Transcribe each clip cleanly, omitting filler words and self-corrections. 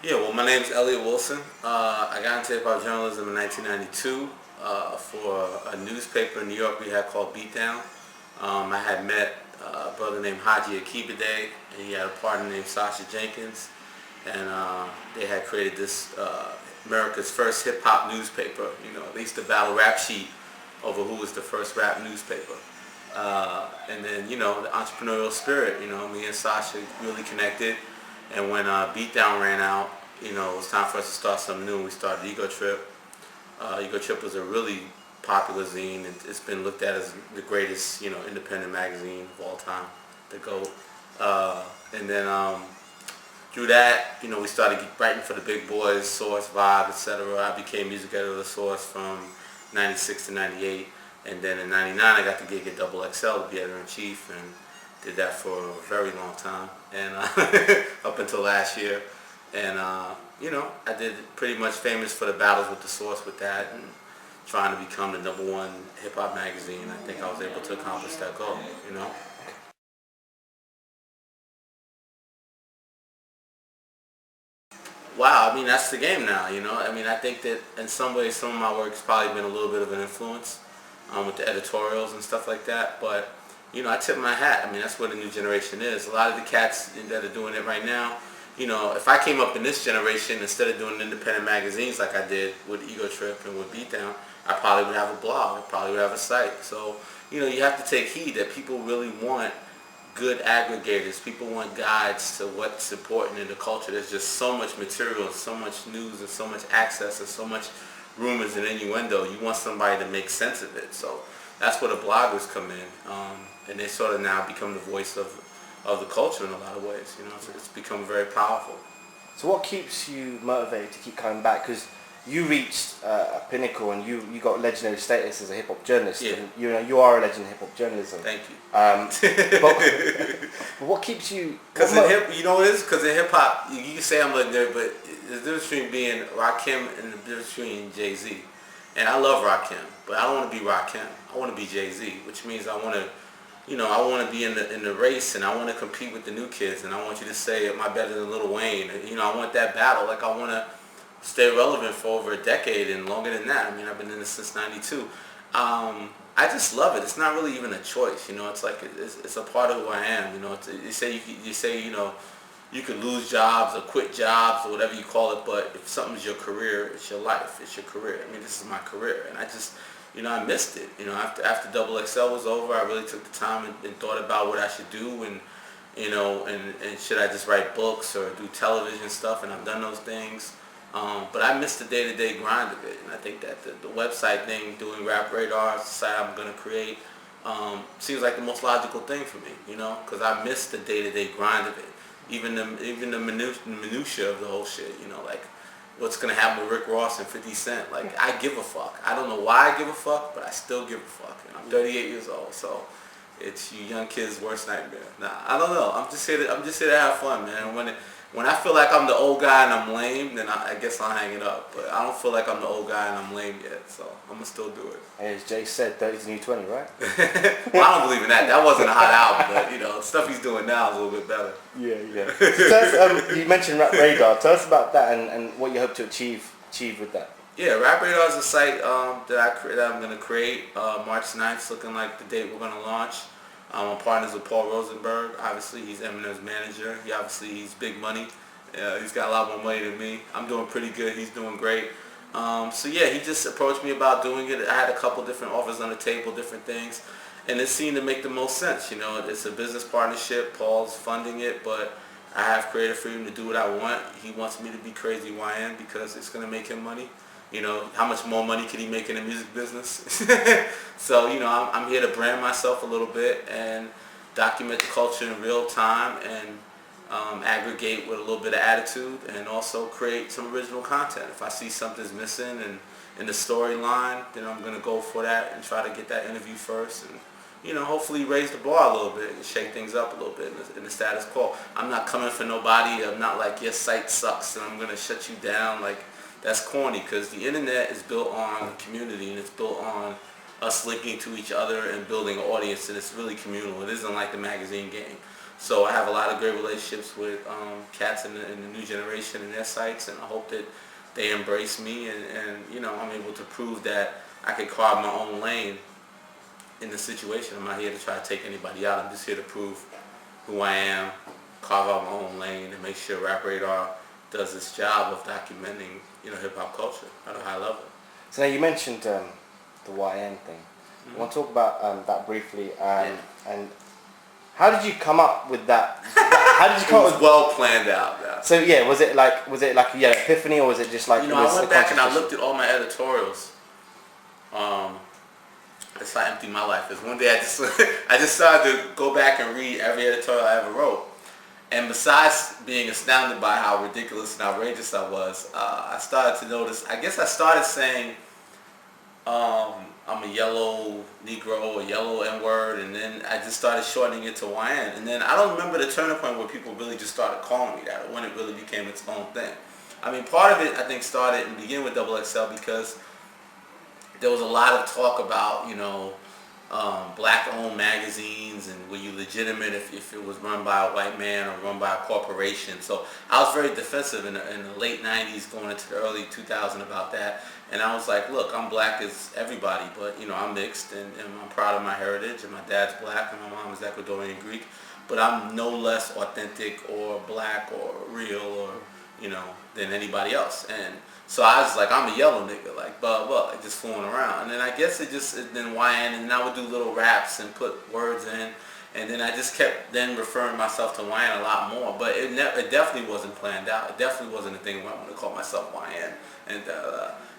Yeah, well, my name is Elliott Wilson. I got into hip-hop journalism in 1992 for a newspaper in New York we had called Beatdown. I had met a brother named Haji Akibade, and he had a partner named Sasha Jenkins, and they had created this America's first hip-hop newspaper. They used to battle rap sheet over who was the first rap newspaper. And then, the entrepreneurial spirit, me and Sasha really connected. And when Beatdown ran out, it was time for us to start something new. We started Ego Trip. Ego Trip was a really popular zine. It's been looked at as the greatest, independent magazine of all time, the GOAT. And then through that, we started writing for the big boys, Source, Vibe, etc. I became music editor of the Source from 96 to 98. And then in 99, I got the gig at Double XL to be editor-in-chief, and did that for a very long time, and up until last year. And I did pretty much famous for the battles with the Source with that, and trying to become the #1 hip-hop magazine. I think I was able to accomplish that goal. Wow, I mean, that's the game now. I think that in some ways some of my work's probably been a little bit of an influence with the editorials and stuff like that, but I tip my hat. That's what the new generation is. A lot of the cats that are doing it right now, if I came up in this generation, instead of doing independent magazines like I did with Ego Trip and with Beatdown, I probably would have a blog. I probably would have a site. So, you have to take heed that people really want good aggregators. People want guides to what's important in the culture. There's just so much material, so much news, and so much access, and so much rumors and innuendo. You want somebody to make sense of it. So that's where the bloggers come in, and they sort of now become the voice of the culture in a lot of ways. So it's become very powerful. So what keeps you motivated to keep coming back? Because you reached a pinnacle, and you got legendary status as a hip hop journalist. Yeah. And you are a legend in hip hop journalism. Thank you. But what keeps you? Because in hip hop, you can say I'm legendary, but there's a difference between being Rakim and the difference between Jay-Z. And I love Rakim, but I don't want to be Rakim. I want to be Jay-Z, which means I want to, I want to be in the race, and I want to compete with the new kids, and I want you to say, am I better than Lil Wayne? I want that battle. Like, I want to stay relevant for over a decade and longer than that. I've been in this since '92. I just love it. It's not really even a choice. It's like it's a part of who I am. You say you could lose jobs or quit jobs or whatever you call it, but if something's your career, it's your life. It's your career. This is my career, and I just I missed it. After Double XL was over, I really took the time and thought about what I should do, and and should I just write books or do television stuff, and I've done those things. But I missed the day-to-day grind of it, and I think that the website thing, doing Rap Radar, the site I'm going to create, seems like the most logical thing for me, because I missed the day-to-day grind of it, even the minutia of the whole shit, like what's going to happen with Rick Ross and 50 Cent. Like, I give a fuck. I don't know why I give a fuck, but I still give a fuck, and I'm 38 years old, so it's you young kids' worst nightmare. Nah, I don't know. I'm just here to have fun, man. When I feel like I'm the old guy and I'm lame, then I guess I'll hang it up. But I don't feel like I'm the old guy and I'm lame yet, so I'm going to still do it. And as Jay said, 30's the new 20, right? Well, I don't believe in that. That wasn't a hot album, but, the stuff he's doing now is a little bit better. Yeah. So tell us, you mentioned Rap Radar. Tell us about that and what you hope to achieve with that. Yeah, Rap Radar is a site that I'm going to create. March 9th, looking like the date we're going to launch. I'm partners with Paul Rosenberg. Obviously, he's Eminem's manager. He's big money. He's got a lot more money than me. I'm doing pretty good. He's doing great. So yeah, he just approached me about doing it. I had a couple different offers on the table, different things, and it seemed to make the most sense. It's a business partnership. Paul's funding it, but I have creative freedom to do what I want. He wants me to be Crazy YN because it's going to make him money. How much more money could he make in the music business? So, I'm here to brand myself a little bit and document the culture in real time, and aggregate with a little bit of attitude, and also create some original content. If I see something's missing and in the storyline, then I'm going to go for that and try to get that interview first, and hopefully raise the bar a little bit and shake things up a little bit in the status quo. I'm not coming for nobody. I'm not like, your site sucks and I'm going to shut you down. Like, that's corny, because the internet is built on community, and it's built on us linking to each other and building an audience, and it's really communal. It isn't like the magazine game. So I have a lot of great relationships with cats in the new generation and their sites, and I hope that they embrace me, and you know, I'm able to prove that I can carve my own lane in the situation. I'm not here to try to take anybody out. I'm just here to prove who I am, carve out my own lane, and make sure Rap Radar does its job of documenting, you know, hip hop culture at a high level. So now you mentioned the YN thing. I want to talk about that briefly. And how did you come up with that? How did you come It up was with? well planned out. Yeah. So yeah, was it like you had an epiphany, or was it just like? You know, it was I went a back and I conscious looked at all my editorials. That's how empty my life is. One day I just started to go back and read every editorial I ever wrote. And besides being astounded by how ridiculous and outrageous I was, I started to notice, I guess I started saying, I'm a yellow Negro, a yellow N-word, and then I just started shortening it to YN. And then I don't remember the turning point where people really just started calling me that, or when it really became its own thing. I mean, part of it, I think, started and began with XXL because there was a lot of talk about, you know, black-owned magazines, and were you legitimate if it was run by a white man or run by a corporation. So I was very defensive in the late 90s going into the early 2000s about that. And I was like, look, I'm black as everybody, but, you know, I'm mixed, and I'm proud of my heritage, and my dad's black and my mom is Ecuadorian Greek, but I'm no less authentic or black or real or, you know, than anybody else. And so I was like, I'm a yellow nigga, like, blah, blah, like just fooling around. And then I guess it then YN, and then I would do little raps and put words in, and then I just kept then referring myself to YN a lot more. But it definitely wasn't planned out. It definitely wasn't a thing where I'm going to call myself YN. And,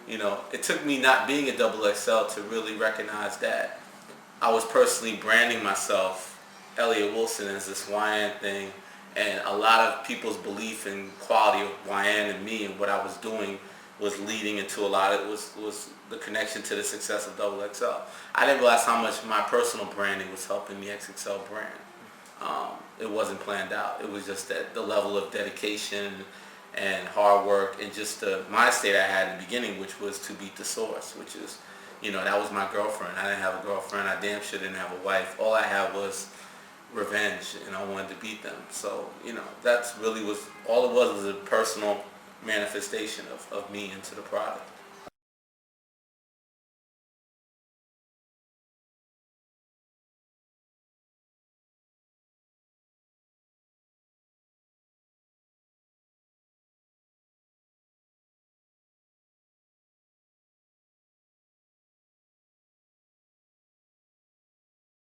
you know, it took me not being a XXL to really recognize that I was personally branding myself, Elliott Wilson, as this YN thing. And a lot of people's belief in quality of YN and me and what I was doing was leading into a lot of it was the connection to the success of XXL. I didn't realize how much my personal branding was helping the XXL brand. It wasn't planned out. It was just that the level of dedication and hard work, and just the mind state I had in the beginning, which was to beat the source, which is, you know, that was my girlfriend. I didn't have a girlfriend. I damn sure didn't have a wife. All I had was revenge, and I wanted to beat them. So, you know, that's really was all it was a personal manifestation of me into the product.